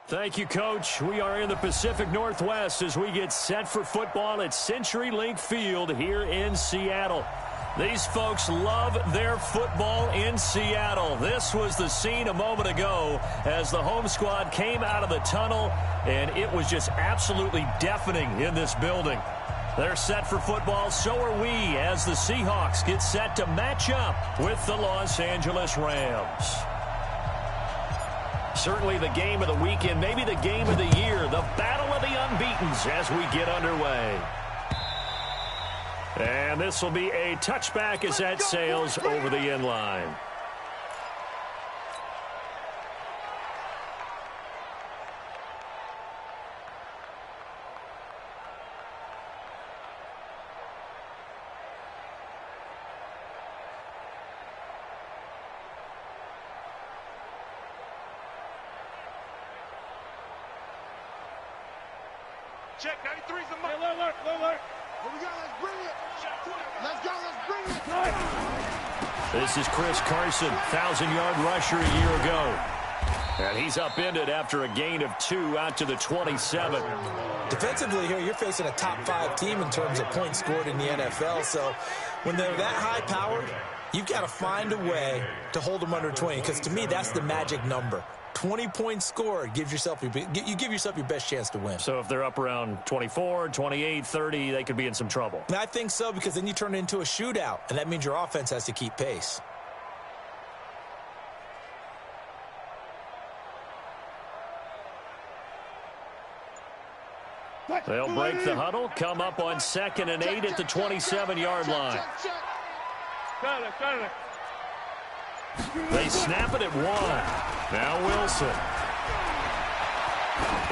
Thank you, Coach. We are in the Pacific Northwest as we get set for football at CenturyLink Field here in Seattle. These folks love their football in Seattle. This was the scene a moment ago as the home squad came out of the tunnel, and it was just absolutely deafening in this building. They're set for football, so are we, as the Seahawks get set to match up with the Los Angeles Rams. Certainly the game of the weekend, maybe the game of the year, the battle of the unbeatens as we get underway. And this will be a touchback as that sails over the end line. Check, 93's a mark. Hey, alert. Here we go, let's bring it. Let's go, let's bring it. This is Chris Carson, 1,000-yard rusher a year ago. And he's upended after a gain of 2 out to the 27. Defensively here, you're facing a top-5 team in terms of points scored in the NFL. So when they're that high-powered, you've got to find a way to hold them under 20. Because to me, that's the magic number. 20 points scored gives yourself you give yourself your best chance to win. So if they're up around 24, 28, 30, they could be in some trouble. And I think so, because then you turn it into a shootout, and that means your offense has to keep pace. They'll break the huddle, come up on 2nd and 8 at the 27-yard line. They snap it at 1. Now Wilson.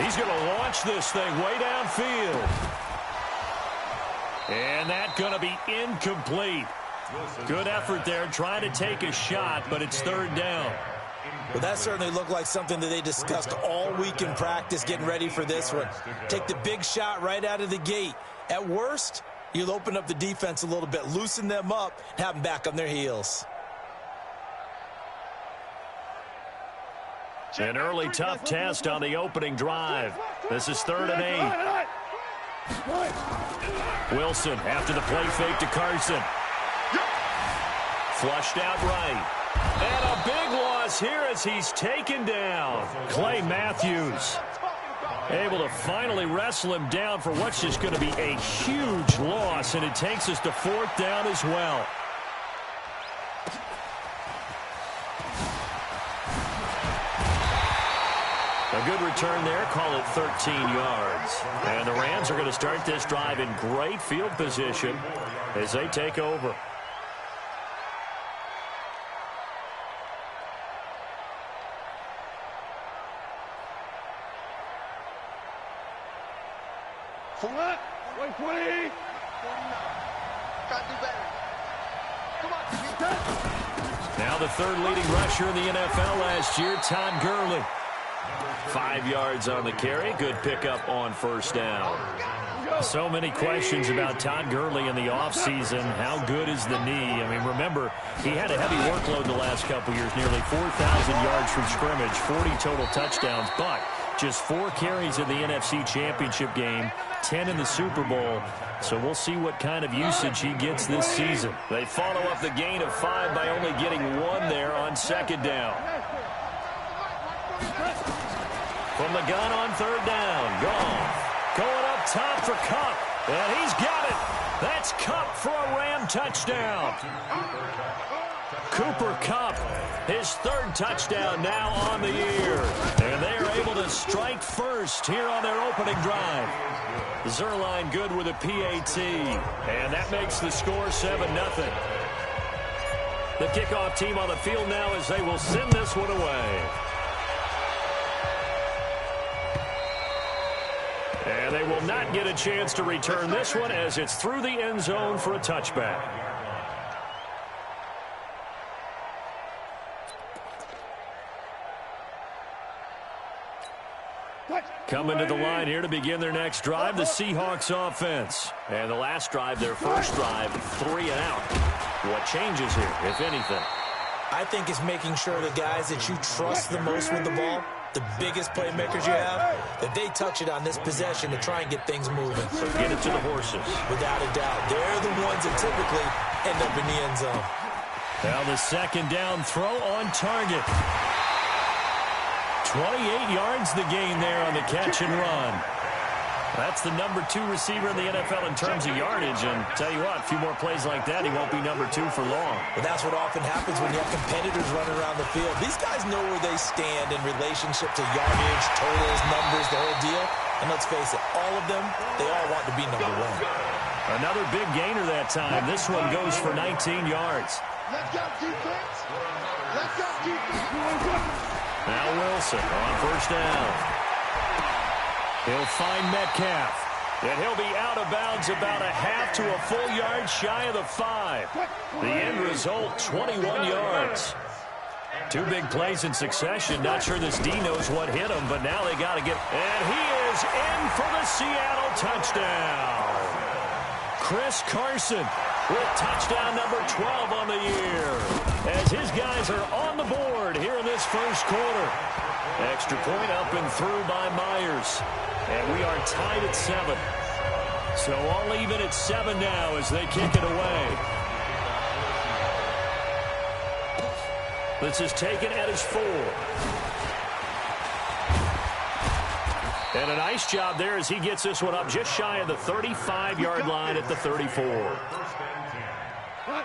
He's going to launch this thing way downfield. And that's going to be incomplete. Good effort there, trying to take a shot, but it's 3rd down. Well, that certainly looked like something that they discussed all week in practice, getting ready for this one. Take the big shot right out of the gate. At worst, you'll open up the defense a little bit, loosen them up, and have them back on their heels. An early tough test on the opening drive. This is 3rd and 8. Wilson after the play fake to Carson. Flushed out right. And a big loss here as he's taken down. Clay Matthews able to finally wrestle him down for what's just going to be a huge loss, and it takes us to 4th down as well. A good return there, call it 13 yards. And the Rams are going to start this drive in great field position as they take over. For what? 120. Got to do better. Come on. Now the 3rd leading rusher in the NFL last year, Todd Gurley. 5 yards on the carry. Good pickup on 1st down. So many questions about Todd Gurley in the offseason. How good is the knee? I mean, remember, he had a heavy workload the last couple years, nearly 4,000 yards from scrimmage, 40 total touchdowns, but just 4 carries in the NFC Championship game, 10 in the Super Bowl. So we'll see what kind of usage he gets this season. They follow up the gain of 5 by only getting 1 there on 2nd down. From the gun on 3rd down, Goff going up top for Kupp, and he's got it. That's Kupp for a Ram touchdown. Cooper Kupp, his 3rd touchdown now on the year, and they are able to strike first here on their opening drive. Zerline good with a PAT, and that makes the score 7-0. The kickoff team on the field now as they will send this one away. And they will not get a chance to return this one as it's through the end zone for a touchback. Coming to the line here to begin their next drive, the Seahawks offense. And the last drive, their first drive, 3 and out. What changes here, if anything? I think it's making sure the guys that you trust the most with the ball, the biggest playmakers you have, that they touch it on this possession to try and get things moving. So get it to the horses. Without a doubt. They're the ones that typically end up in the end zone. Now the second down throw on target. 28 yards the gain there on the catch and run. That's the number 2 receiver in the NFL in terms of yardage. And tell you what, a few more plays like that, he won't be number 2 for long. But that's what often happens when you have competitors running around the field. These guys know where they stand in relationship to yardage, totals, numbers, the whole deal. And let's face it, all of them, they all want to be number 1. Another big gainer that time. This one goes for 19 yards. Let's go, defense. Let's go, defense. Now Wilson on first down. He'll find Metcalf. And he'll be out of bounds about a half to a full yard shy of the 5. The end result, 21 yards. 2 big plays in succession. Not sure this D knows what hit him, but now they got to get... And he is in for the Seattle touchdown. Chris Carson with touchdown number 12 on the year, as his guys are on the board here in this first quarter. Extra point up and through by Myers. And we are tied at 7. So all even at 7 now as they kick it away. This is taken at his 4. And a nice job there as he gets this one up just shy of the 35-yard line at the 34.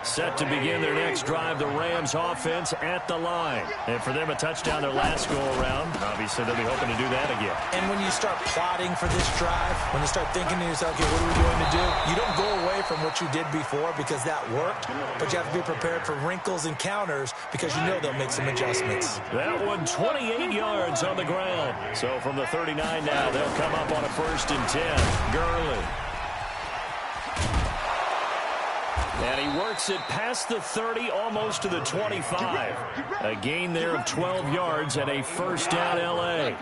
Set to begin their next drive, the Rams offense at the line. And for them, a touchdown their last go-around. Obviously, they'll be hoping to do that again. And when you start plotting for this drive, when you start thinking to yourself, okay, what are we going to do? You don't go away from what you did before because that worked, but you have to be prepared for wrinkles and counters because you know they'll make some adjustments. That one, 28 yards on the ground. So from the 39 now, they'll come up on a 1st and 10. Gurley. And he works it past the 30, almost to the 25. A gain there of 12 yards and a first down L.A.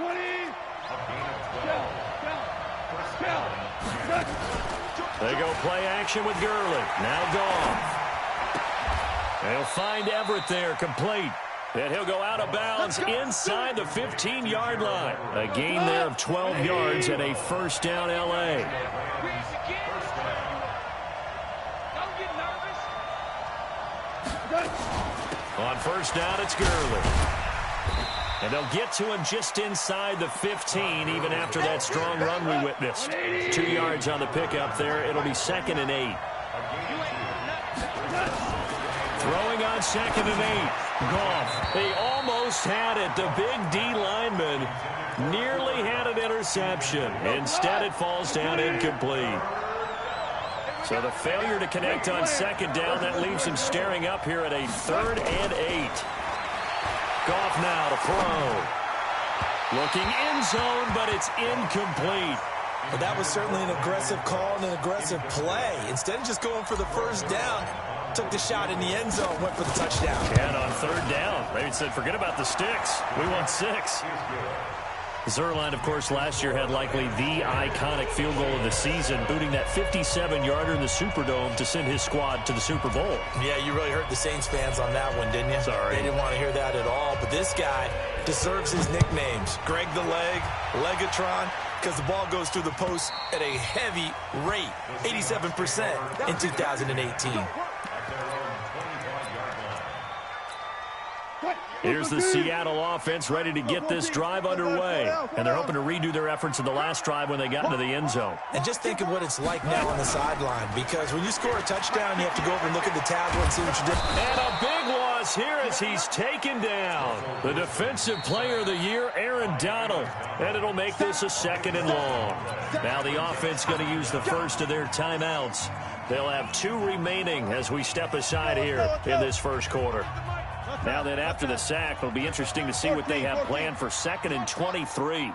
They go play action with Gurley. Now Goff. They'll find Everett there, complete. And he'll go out of bounds inside the 15-yard line. A gain there of 12 yards and a first down L.A. On first down, it's Gurley. And they'll get to him just inside the 15, even after that strong run we witnessed. 2 yards on the pickup there. It'll be 2nd and 8. Throwing on 2nd and 8. Goff. They almost had it. The big D lineman nearly had an interception. Instead, it falls down incomplete. So the failure to connect on 2nd down, that leaves him staring up here at a 3rd and 8. Goff now to throw. Looking end zone, but it's incomplete. But that was certainly an aggressive call and an aggressive play. Instead of just going for the first down, took the shot in the end zone, went for the touchdown. And on 3rd down, maybe said, forget about the sticks. We want 6. Zuerlein, of course, last year had likely the iconic field goal of the season, booting that 57-yarder in the Superdome to send his squad to the Super Bowl. Yeah, you really hurt the Saints fans on that one, didn't you? Sorry. They didn't want to hear that at all. But this guy deserves his nicknames. Greg the Leg, Legatron, because the ball goes through the post at a heavy rate, 87% in 2018. Here's the Seattle offense ready to get this drive underway. And they're hoping to redo their efforts in the last drive when they got into the end zone. And just think of what it's like now on the sideline, because when you score a touchdown, you have to go over and look at the tablet and see what you did. And a big loss here as he's taken down. The defensive player of the year, Aaron Donald. And it'll make this a 2nd and long. Now the offense going to use the first of their timeouts. They'll have 2 remaining as we step aside here in this first quarter. Now then, after the sack, it'll be interesting to see what they have planned for 2nd and 23.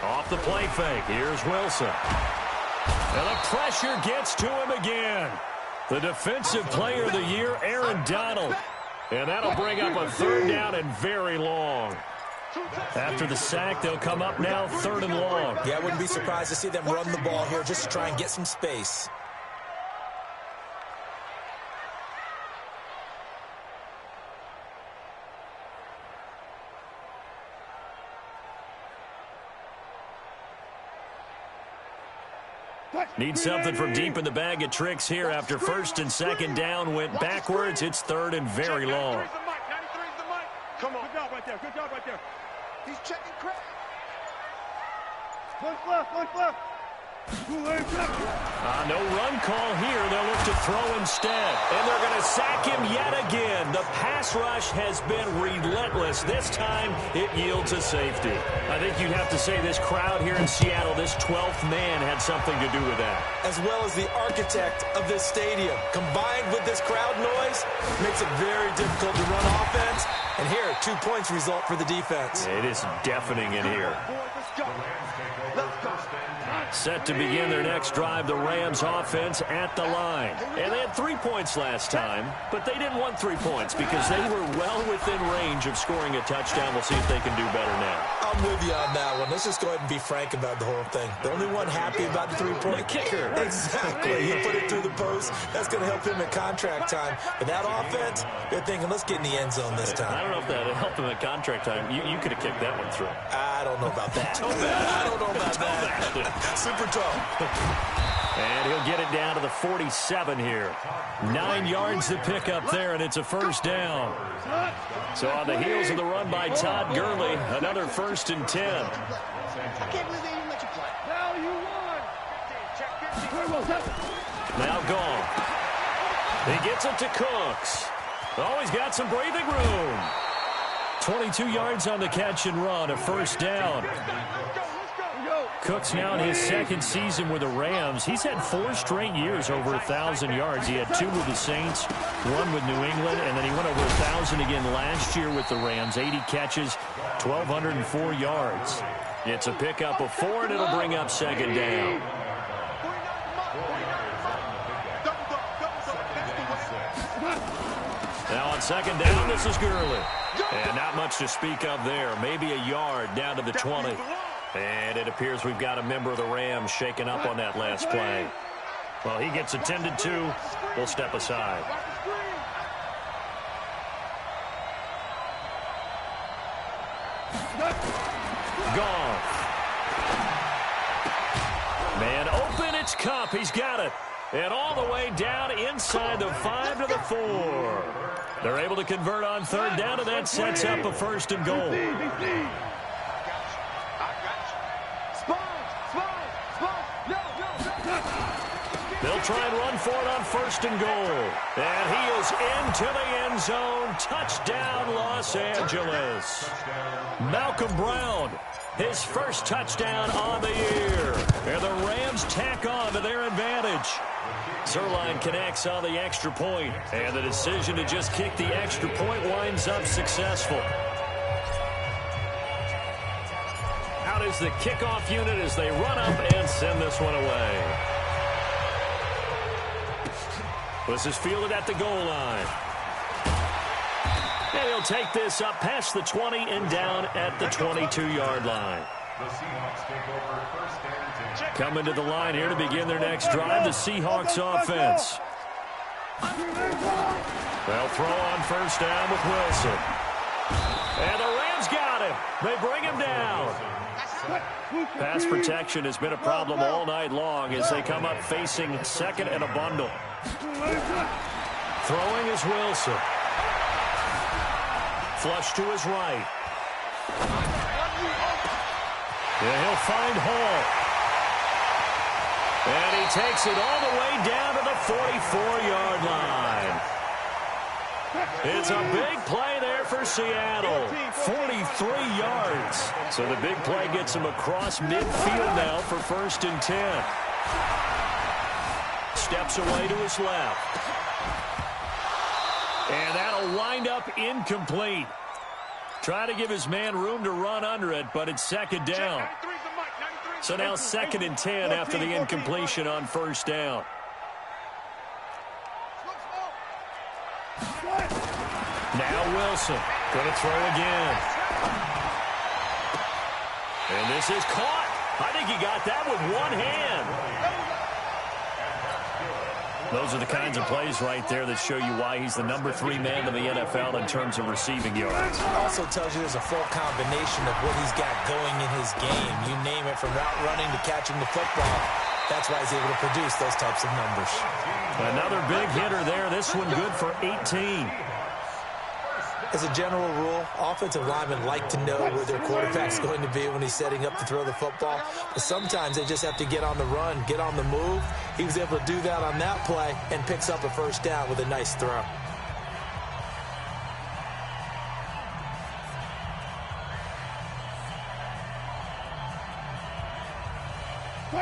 Off the play fake, here's Wilson. And the pressure gets to him again. The defensive player of the year, Aaron Donald. And that'll bring up a 3rd down and very long. After the sack, they'll come up now 3rd and long. Yeah, I wouldn't be surprised to see them run the ball here just to try and get some space. Need something from deep in the bag of tricks here after first and second down went backwards. It's third and very long. Come on. Good job right there. Good job right there. He's checking crack. Look left. No run call here. They'll look to throw instead. And they're going to sack him yet again. The pass rush has been relentless. This time, it yields a safety. I think you'd have to say this crowd here in Seattle, this 12th man, had something to do with that. As well as the architect of this stadium. Combined with this crowd noise, makes it very difficult to run offense. And here, 2 points result for the defense. It is deafening in here. Set to begin their next drive, the Rams offense at the line. And they had 3 points last time, but they didn't want 3 points because they were well within range of scoring a touchdown. We'll see if they can do better now. I'm with you on that one. Let's just go ahead and be frank about the whole thing. The only one happy about the 3-point the kicker. Exactly. He put it through the post. That's going to help him at contract time. But that offense, they're thinking, let's get in the end zone this time. I don't know if that helped him at contract time. You could have kicked that one through. I don't know about that. I don't know about that. Super tough. And he'll get it down to the 47 here. 9 yards to pick up there, and it's a first down. So on the heels of the run by Todd Gurley, another 1st and 10. I can't believe they even let you play. Now you won. Now gone. He gets it to Cooks. Oh, he's got some breathing room. 22 yards on the catch and run, a first down. Cooks now in his second season with the Rams. He's had 4 straight years over 1,000 yards. He had 2 with the Saints, 1 with New England, and then he went over 1,000 again last year with the Rams. 80 catches, 1,204 yards. It's a pickup of 4, and it'll bring up second down. Now on second down, this is Gurley. And not much to speak of there. Maybe a yard down to the 20. And it appears we've got a member of the Rams shaken up on that last play. Well, he gets attended to. We'll step aside. Gone. Man open, it's Cup. He's got it. And all the way down inside the 5 to the 4. They're able to convert on third down, and that sets up a 1st and goal. They'll try and run for it on 1st and goal. And he is into the end zone. Touchdown, Los Angeles. Malcolm Brown, his first touchdown on the year. And the Rams tack on to their advantage. Zerline connects on the extra point, and the decision to just kick the extra point winds up successful. Out is the kickoff unit as they run up and send this one away. This is fielded at the goal line. And he'll take this up past the 20 and down at the 22-yard line. The Seahawks take over 1st and 10. Coming to the line here to begin their next drive, the Seahawks offense. They'll throw on 1st down with Wilson. And the Rams got him. They bring him down. Pass protection has been a problem all night long as they come up facing 2nd and a bundle. Throwing is Wilson. Flush to his right. And he'll find Hall. And he takes it all the way down to the 44-yard line. It's a big play there for Seattle. 43 yards. So the big play gets him across midfield now for 1st and 10. Steps away to his left. And that'll wind up incomplete. Try to give his man room to run under it, but it's 2nd down. So now 2nd and 10 after the incompletion on 1st down. Now Wilson going to throw again. And this is caught. I think he got that with one hand. Those are the kinds of plays right there that show you why he's the number 3 man in the NFL in terms of receiving yards. It also tells you there's a full combination of what he's got going in his game. You name it, from route running to catching the football. That's why he's able to produce those types of numbers. Another big hitter there. This one good for 18. As a general rule, offensive linemen like to know where their quarterback's going to be when he's setting up to throw the football. But sometimes they just have to get on the run, get on the move. He was able to do that on that play and picks up a first down with a nice throw.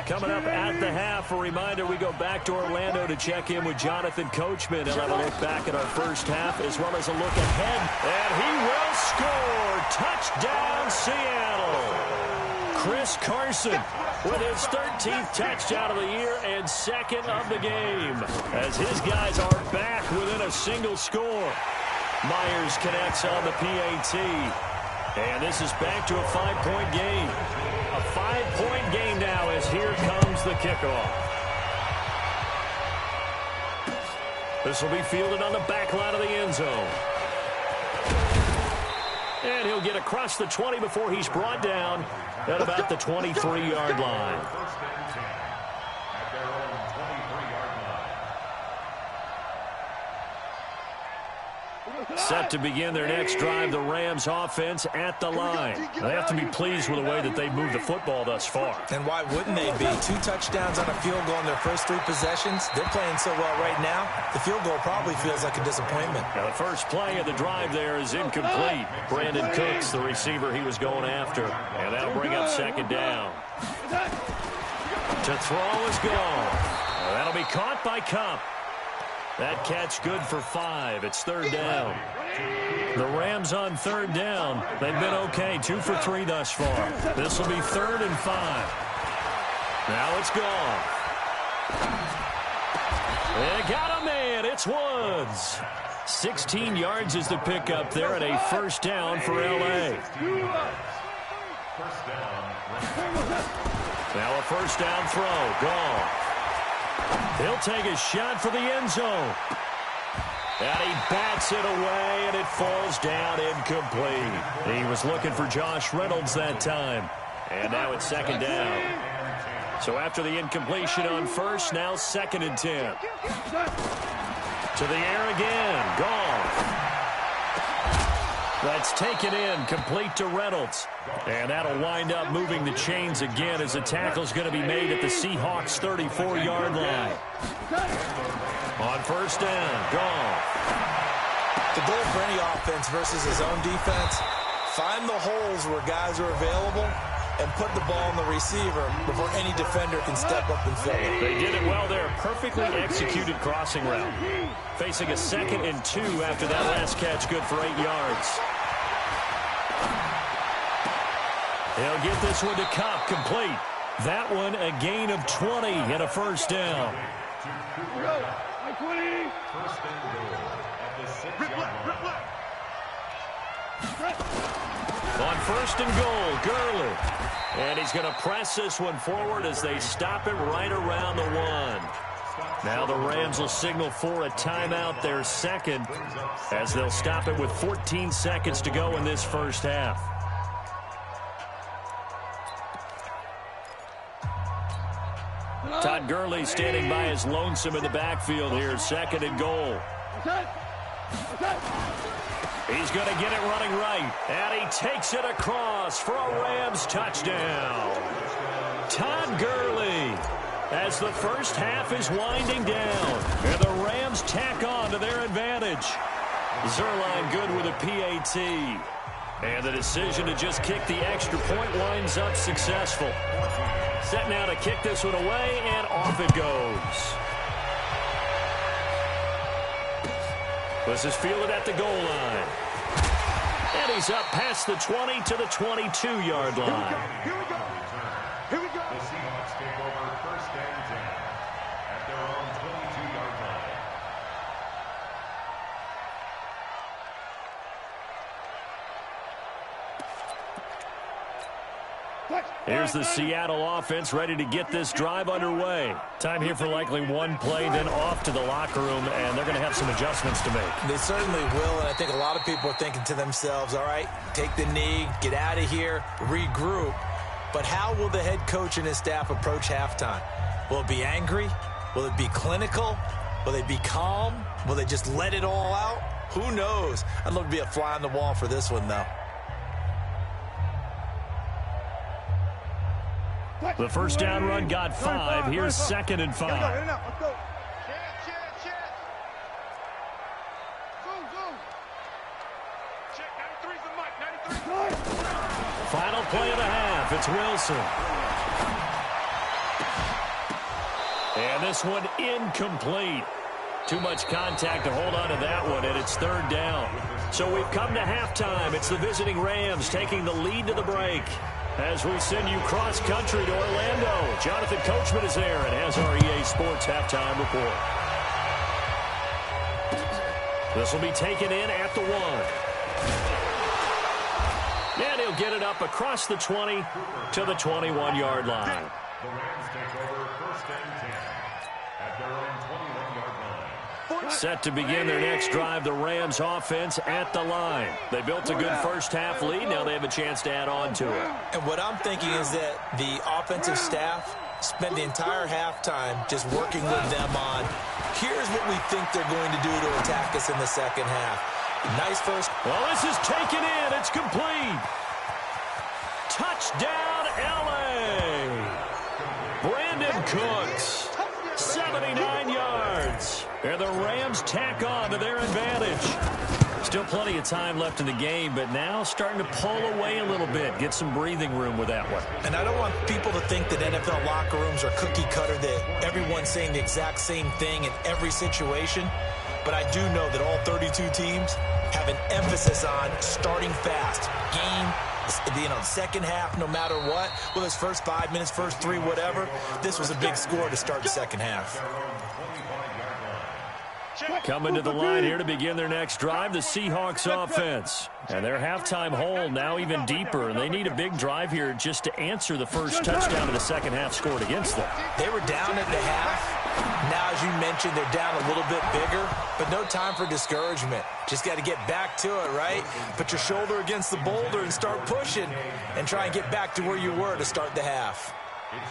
Coming up at the half, a reminder, we go back to Orlando to check in with Jonathan Coachman. He'll have a look back at our first half as well as a look ahead. And he will score. Touchdown, Seattle. Chris Carson with his 13th touchdown of the year and second of the game as his guys are back within a single score. Myers connects on the PAT. And this is back to a 5-point game. A 5-point game now as here comes the kickoff. This will be fielded on the back line of the end zone. And he'll get across the 20 before he's brought down at about the 23-yard line. Set to begin their next drive, the Rams offense at the line. They have to be pleased with the way that they've moved the football thus far. And why wouldn't they be? 2 touchdowns on a field goal in their first 3 possessions. They're playing so well right now, the field goal probably feels like a disappointment. Now the first play of the drive there is incomplete. Brandon Cooks, the receiver he was going after. And that'll bring up second down. To throw is gone. That'll be caught by Cup. That catch good for 5. It's third down. The Rams on third down. They've been okay. 2 for 3 thus far. This will be 3rd and 5. Now it's gone. They got a man. It's Woods. 16 yards is the pickup there and a first down for L.A. Now a first down throw. Gone. He'll take a shot for the end zone. And he bats it away, and it falls down incomplete. He was looking for Josh Reynolds that time. And now it's second down. So after the incompletion on first, now 2nd and 10. To the air again. Gone. That's taken in, complete to Reynolds. And that'll wind up moving the chains again as the tackle's going to be made at the Seahawks' 34-yard line. On first down, gone. The goal for any offense versus his own defense, find the holes where guys are available and put the ball in the receiver before any defender can step up and fill it. They did it well there. Perfectly executed crossing route. Facing a 2nd and 2 after that last catch, good for 8 yards. He'll get this one to Cup, complete. That one a gain of 20 and a first down. On first and goal, Gurley. And he's going to press this one forward as they stop it right around the 1. Now the Rams will signal for a timeout, their 2nd, as they'll stop it with 14 seconds to go in this first half. Todd Gurley standing by his lonesome in the backfield here, 2nd and goal. He's going to get it running right, and he takes it across for a Rams touchdown. Todd Gurley, as the first half is winding down, and the Rams tack on to their advantage. Zerline good with a PAT. And the decision to just kick the extra point winds up successful. Set now to kick this one away, and off it goes. This is fielded at the goal line. And he's up past the 20 to the 22-yard line. Here we go. Here we go. The Seahawks take over 1st and 10 at their own 22-yard line. Here's the Seattle offense ready to get this drive underway. Time here for likely one play, then off to the locker room, and they're going to have some adjustments to make. They certainly will, and I think a lot of people are thinking to themselves, all right, take the knee, get out of here, regroup. But how will the head coach and his staff approach halftime? Will it be angry? Will it be clinical? Will they be calm? Will they just let it all out? Who knows? I'd love to be a fly on the wall for this one, though. The first down run got 5. Here's 2nd and 5. Let's go. Final play of the half. It's Wilson. And this one incomplete. Too much contact to hold on to that one, and it's 3rd down. So we've come to halftime. It's the visiting Rams taking the lead to the break. As we send you cross-country to Orlando, Jonathan Coachman is there and has our EA Sports halftime report. This will be taken in at the 1. And he'll get it up across the 20 to the 21-yard line. The Rams take over 1st and 10 at their own 21-yard line. Set to begin their next drive, the Rams offense at the line. They built a good first-half lead. Now they have a chance to add on to it. And what I'm thinking is that the offensive staff spent the entire halftime just working with them on, here's what we think they're going to do to attack us in the second half. Nice first. Well, this is taken in. It's complete. Touchdown, L.A. Brandon Cooks, 79 yards. And the Rams tack on to their advantage. Still plenty of time left in the game, but now starting to pull away a little bit. Get some breathing room with that one. And I don't want people to think that NFL locker rooms are cookie cutter, that everyone's saying the exact same thing in every situation. But I do know that all 32 teams have an emphasis on starting fast. Second half, no matter what, whether it's first 5 minutes, first 3, whatever, this was a big score to start the second half. Coming to the line here to begin their next drive, the Seahawks offense. And their halftime hole now even deeper, and they need a big drive here just to answer the first touchdown of the second half scored against them. They were down at the half. Now, as you mentioned, they're down a little bit bigger, but no time for discouragement. Just got to get back to it, right? Put your shoulder against the boulder and start pushing and try and get back to where you were to start the half.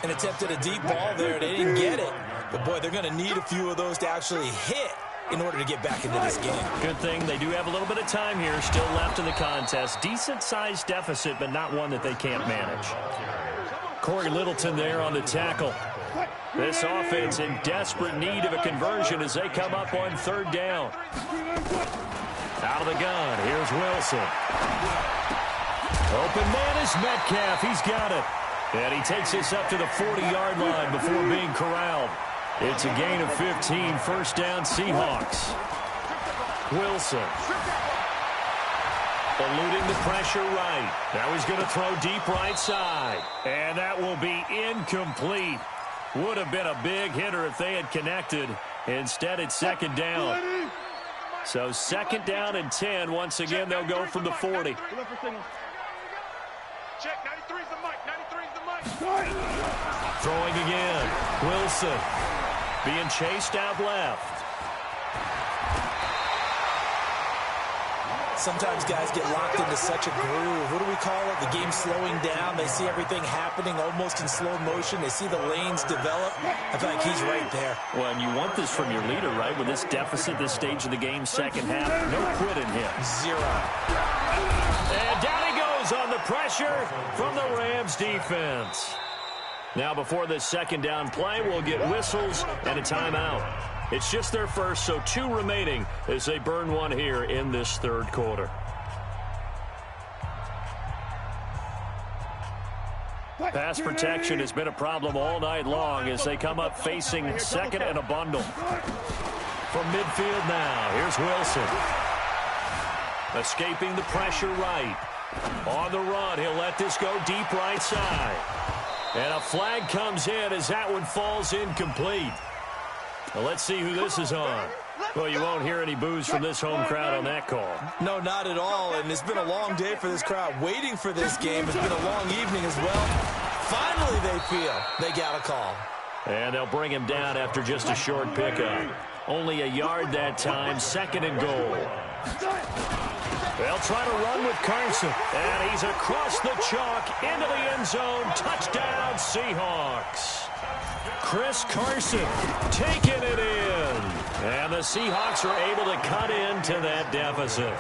And attempted a deep ball there. They didn't get it. But, boy, they're going to need a few of those to actually hit in order to get back into this game. Good thing they do have a little bit of time here still left in the contest. Decent-sized deficit, but not one that they can't manage. Corey Littleton there on the tackle. This offense in desperate need of a conversion as they come up on 3rd down. Out of the gun, here's Wilson. Open man is Metcalf. He's got it. And he takes this up to the 40-yard line before being corralled. It's a gain of 15, 1st down Seahawks. Wilson. Eluding the pressure right. Now he's going to throw deep right side. And that will be incomplete. Would have been a big hitter if they had connected. Instead, it's 2nd down. So 2nd down and 10. Once again, they'll go from the 40. Check, 93's the mic, 93's the mic. Throwing again. Wilson being chased out left. Sometimes guys get locked into such a groove. What do we call it? The game slowing down. They see everything happening almost in slow motion. They see the lanes develop. I feel like he's right there. Well, and you want this from your leader, right? With this deficit, this stage of the game, second half, no quit in him. 0. And down he goes on the pressure from the Rams defense. Now before this 2nd down play, we'll get whistles and a timeout. It's just their first, so 2 remaining as they burn one here in this 3rd quarter. Pass protection has been a problem all night long as they come up facing 2nd and a bundle. From midfield now, here's Wilson. Escaping the pressure right. On the run, he'll let this go deep right side. And a flag comes in as that one falls incomplete. Well, let's see who this is on. Well, you won't hear any boos from this home crowd on that call. No, not at all. And it's been a long day for this crowd waiting for this game. It's been a long evening as well. Finally, they feel they got a call. And they'll bring him down after just a short pickup. Only a yard that time, 2nd and goal. They'll try to run with Carson. And he's across the chalk into the end zone. Touchdown, Seahawks. Chris Carson taking it in. And the Seahawks are able to cut into that deficit.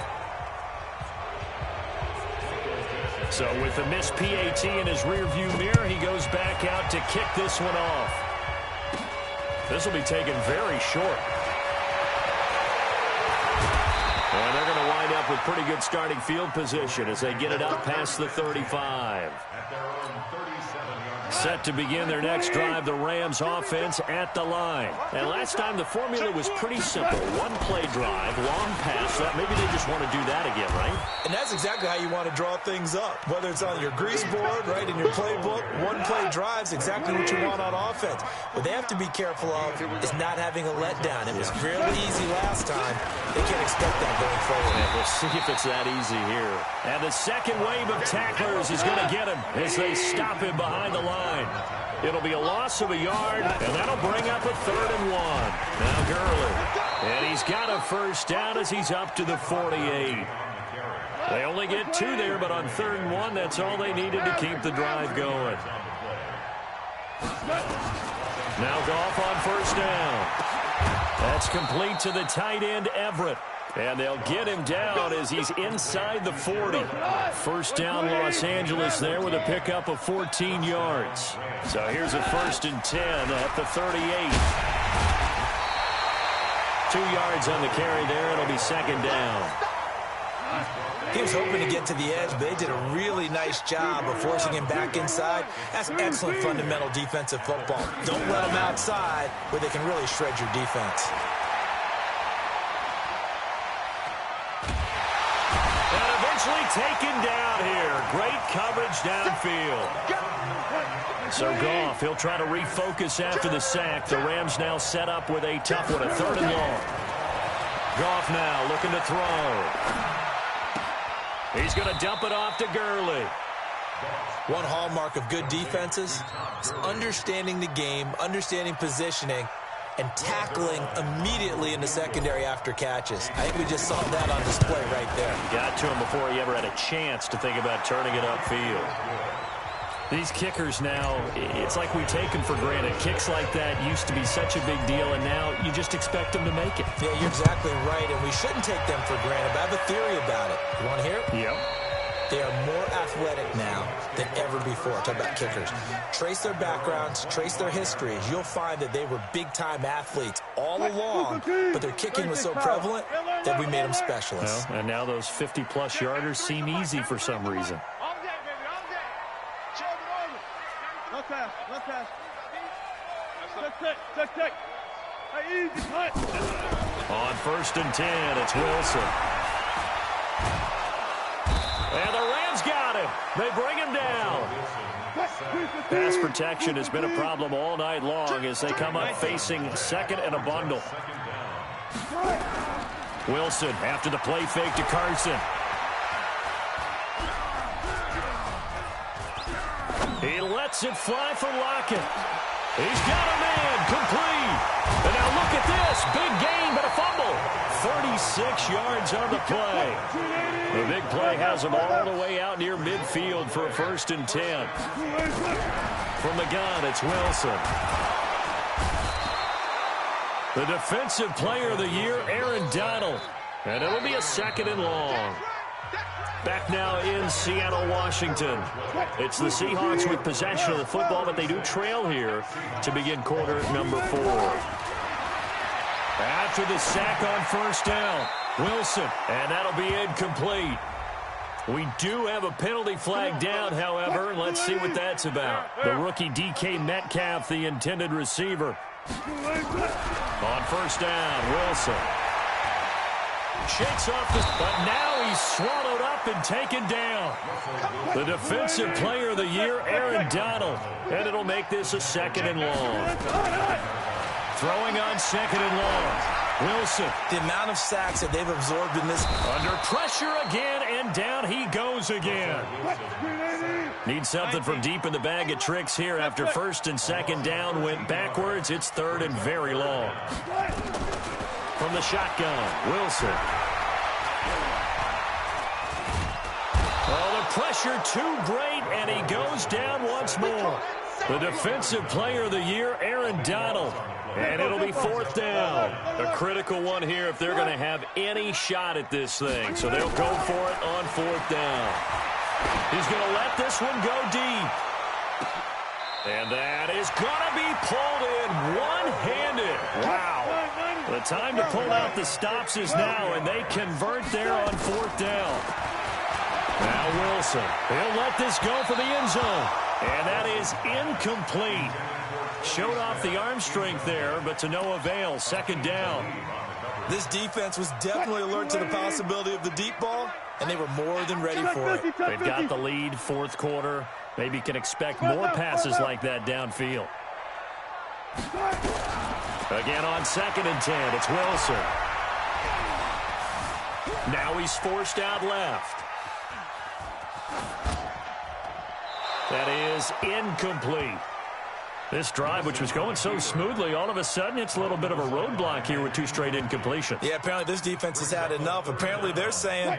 So with the missed PAT in his rearview mirror, he goes back out to kick this one off. This will be taken very short. And they're going to wind up with pretty good starting field position as they get it up past the 35. Set to begin their next drive, the Rams offense at the line. And last time the formula was pretty simple. One play drive, long pass. Maybe they just want to do that again, right? And that's exactly how you want to draw things up. Whether it's on your grease board, right, in your playbook, one play drive's exactly what you want on offense. What they have to be careful of is not having a letdown. It was fairly easy last time. They can't expect that going forward. And we'll see if it's that easy here. And the second wave of tacklers is going to get him as they stop him behind the line. It'll be a loss of a yard, and that'll bring up a 3rd and 1. Now Gurley. And he's got a first down as he's up to the 48. They only get 2 there, but on 3rd and 1, that's all they needed to keep the drive going. Now Goff on first down. That's complete to the tight end, Everett. And they'll get him down as he's inside the 40. First down, Los Angeles there with a pickup of 14 yards. So here's a 1st and 10 at the 38. 2 yards on the carry there. It'll be 2nd down. He was hoping to get to the edge, but they did a really nice job of forcing him back inside. That's excellent fundamental defensive football. Don't let him outside where they can really shred your defense. Taken down here. Great coverage downfield. So Goff, he'll try to refocus after the sack. The Rams now set up with a tough one, a 3rd and long. Goff now looking to throw. He's going to dump it off to Gurley. One hallmark of good defenses is understanding the game, understanding positioning, and tackling immediately in the secondary after catches. I think we just saw that on display right there. Got to him before he ever had a chance to think about turning it upfield. These kickers now, it's like we take them for granted. Kicks like that used to be such a big deal, and now you just expect them to make it. Yeah, you're exactly right, and we shouldn't take them for granted, but I have a theory about it. You want to hear it? Yep. They are more athletic now than ever before. Talk about kickers. Trace their backgrounds, trace their histories. You'll find that they were big-time athletes all along, but their kicking was so prevalent that we made them specialists. Well, and now those 50-plus yarders seem easy for some reason. On 1st and 10, it's Wilson. And the Rams got him. They bring him down. Pass protection has been a problem all night long as they come up facing 2nd and a bundle. Wilson after the play fake to Carson. He lets it fly for Lockett. He's got a man complete. And now look at this. Big gain, but a fumble. 36 yards on the play. The big play has him all the way out near midfield for a 1st and 10. From the gun, it's Wilson. The defensive player of the year, Aaron Donald. And it'll be a 2nd and long. Back now in Seattle, Washington. It's the Seahawks with possession of the football, but they do trail here to begin quarter number 4. After the sack on 1st down, Wilson, and that'll be incomplete. We do have a penalty flag down, however, and let's see what that's about. The rookie DK Metcalf, the intended receiver. On 1st down, Wilson. Shakes off this, but now he's swallowed up and taken down. The defensive player of the year, Aaron Donald. And it'll make this a 2nd and long. Throwing on 2nd and long. Wilson. The amount of sacks that they've absorbed in this. Under pressure again, and down he goes again. Needs something from deep in the bag of tricks here after 1st and 2nd down. Went backwards. It's 3rd and very long. From the shotgun, Wilson. Oh, the pressure too great, and he goes down once more. The defensive player of the year, Aaron Donald. And it'll be 4th down. A critical one here if they're going to have any shot at this thing. So they'll go for it on 4th down. He's going to let this one go deep. And that is going to be pulled in one-handed. Wow. The time to pull out the stops is now, and they convert there on 4th down. Now Wilson. He'll let this go for the end zone. And that is incomplete. Showed off the arm strength there, but to no avail. 2nd down. This defense was definitely alert to the possibility of the deep ball, and they were more than ready for it. They've got the lead, 4th quarter. Maybe can expect more passes like that downfield. Again on 2nd and 10, it's Wilson. Now he's forced out left. That is incomplete. This drive, which was going so smoothly, all of a sudden it's a little bit of a roadblock here with 2 straight incompletions. Yeah, apparently this defense has had enough. Apparently they're saying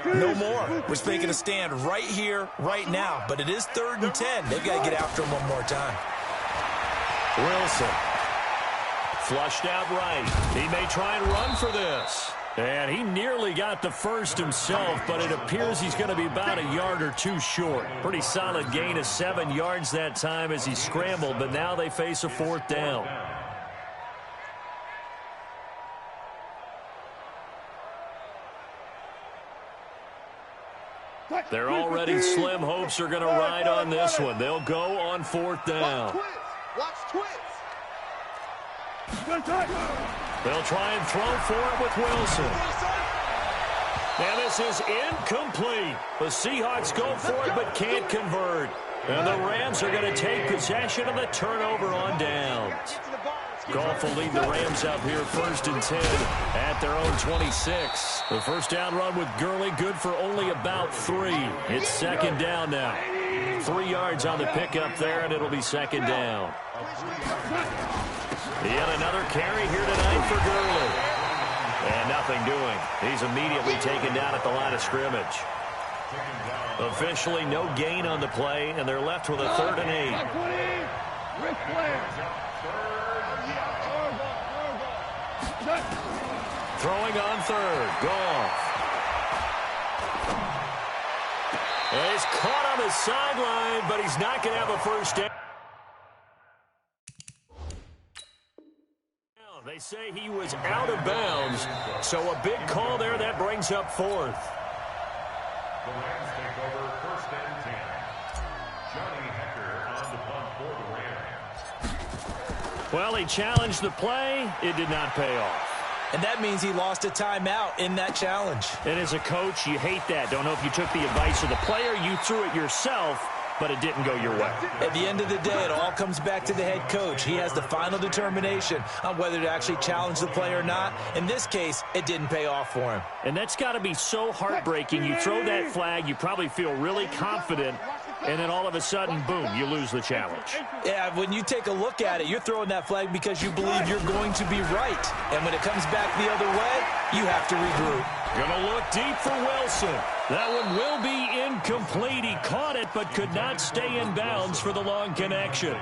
no more. We're making a stand right here, right now. But it is 3rd and 10. They've got to get after him one more time. Wilson. Flushed out right. He may try and run for this. And he nearly got the first himself, but it appears he's going to be about a yard or 2 short. Pretty solid gain of 7 yards that time as he scrambled, but now they face a 4th down. Their already slim hopes are going to ride on this one. They'll go on 4th down. Watch twins. They'll try and throw for it with Wilson. And this is incomplete. The Seahawks go for it but can't convert. And the Rams are going to take possession of the turnover on downs. Goff will lead the Rams up here 1st and 10 at their own 26. The first down run with Gurley good for only about 3. It's 2nd down now. 3 yards on the pickup there, and it'll be 2nd down. Yet another carry here tonight for Gurley. And nothing doing. He's immediately taken down at the line of scrimmage. Officially no gain on the play, and they're left with a 3rd and 8. Throwing on 3rd. Goff. And he's caught on the sideline, but he's not going to have a first down. They say he was out of bounds, so a big call there that brings up 4th. The Rams take over 1st and 10. Johnny Hecker on the punt for the Rams. Well, he challenged the play. It did not pay off. And that means he lost a timeout in that challenge. And as a coach, you hate that. Don't know if you took the advice of the player, you threw it yourself, but it didn't go your way. At the end of the day, it all comes back to the head coach. He has the final determination on whether to actually challenge the play or not. In this case, it didn't pay off for him. And that's got to be so heartbreaking. You throw that flag, you probably feel really confident, and then all of a sudden, boom, you lose the challenge. Yeah, when you take a look at it, you're throwing that flag because you believe you're going to be right. And when it comes back the other way, you have to regroup. Gonna look deep for Wilson. That one will be incomplete. He caught it but could not stay in bounds for the long connection.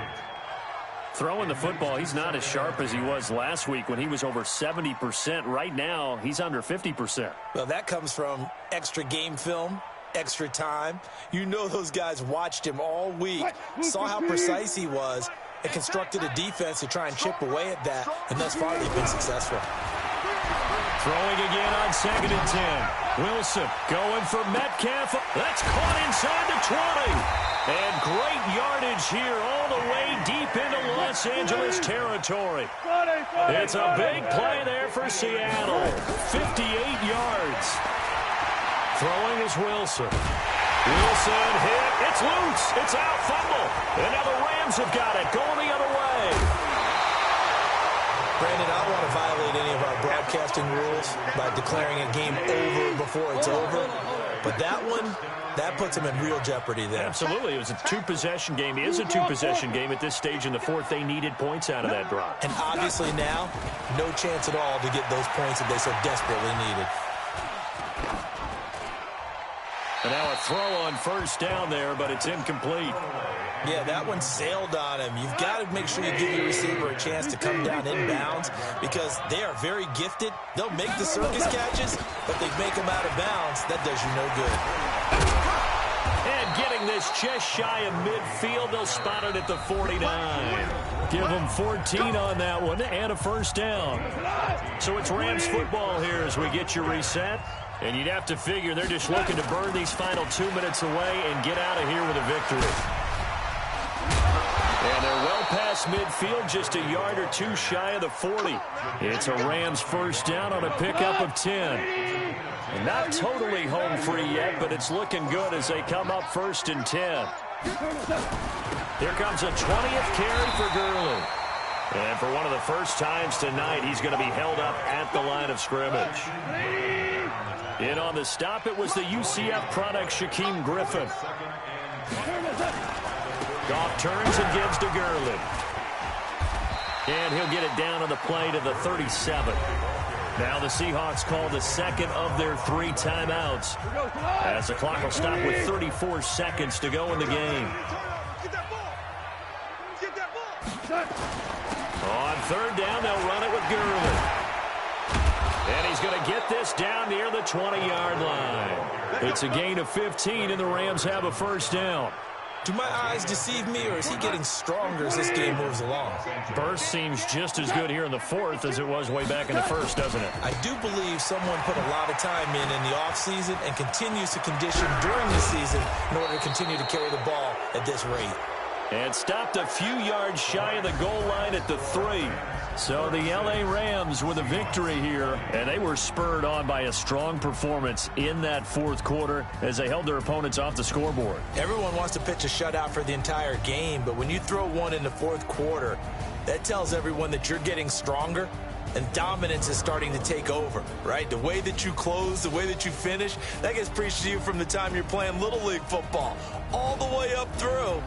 Throwing the football, he's not as sharp as he was last week when he was over 70%. Right now, he's under 50%. Well, that comes from extra game film, extra time. You know those guys watched him all week, saw how precise he was, and constructed a defense to try and chip away at that, and thus far they've been successful. Throwing again on 2nd and 10. Wilson going for Metcalf. That's caught inside the 20. And great yardage here all the way deep into Los Angeles territory. It's a big play there for Seattle. 58 yards. Throwing is Wilson. Wilson hit. It's loose. It's out. Fumble. And now the Rams have got it. Going the other way. Brandon, I don't want to violate any of our broadcasting rules by declaring a game over before it's over. But that one, that puts him in real jeopardy there. Absolutely. It was a two-possession game. It is a two-possession game at this stage in the fourth. They needed points out of that drive. And obviously now, no chance at all to get those points that they so desperately needed. And now a throw on first down there, but it's incomplete. Yeah, that one sailed on him. You've got to make sure you give your receiver a chance to come down inbounds because they are very gifted. They'll make the circus catches, but they make them out of bounds. That does you no good. And getting this just shy of midfield, they'll spot it at the 49. Give them 14 on that one and a first down. So it's Rams football here as we get you reset. And you'd have to figure they're just looking to burn these final 2 minutes away and get out of here with a victory. And they're well past midfield, just a yard or two shy of the 40. It's a Rams first down on a pickup of 10. And not totally home free yet, but it's looking good as they come up first and 10. Here comes a 20th carry for Gurley. And for one of the first times tonight, he's going to be held up at the line of scrimmage. In on the stop, it was the UCF product, Shaquem Griffin. Goff turns and gives to Gurley. And he'll get it down on the play to the 37. Now the Seahawks call the second of their 3 timeouts, as the clock will stop with 34 seconds to go in the game. On third down, they'll run it with Gurley. And he's going to get this down near the 20-yard line. It's a gain of 15, and the Rams have a first down. Do my eyes deceive me, or is he getting stronger as this game moves along? Burst seems just as good here in the fourth as it was way back in the first, doesn't it? I do believe someone put a lot of time in the offseason and continues to condition during the season in order to continue to carry the ball at this rate. And stopped a few yards shy of the goal line at the 3. So the L.A. Rams with a victory here, and they were spurred on by a strong performance in that fourth quarter as they held their opponents off the scoreboard. Everyone wants to pitch a shutout for the entire game, but when you throw one in the fourth quarter, that tells everyone that you're getting stronger and dominance is starting to take over, right? The way that you close, the way that you finish, that gets preached to you from the time you're playing Little League football all the way up through.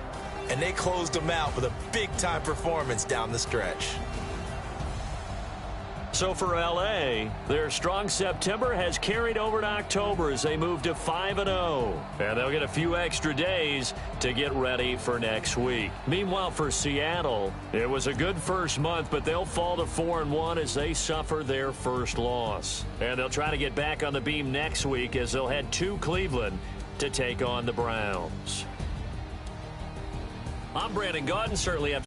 And they closed them out with a big-time performance down the stretch. So for L.A., their strong September has carried over to October as they move to 5-0. And they'll get a few extra days to get ready for next week. Meanwhile, for Seattle, it was a good first month, but they'll fall to 4-1 as they suffer their first loss. And they'll try to get back on the beam next week as they'll head to Cleveland to take on the Browns. I'm Brandon Gaudin, certainly up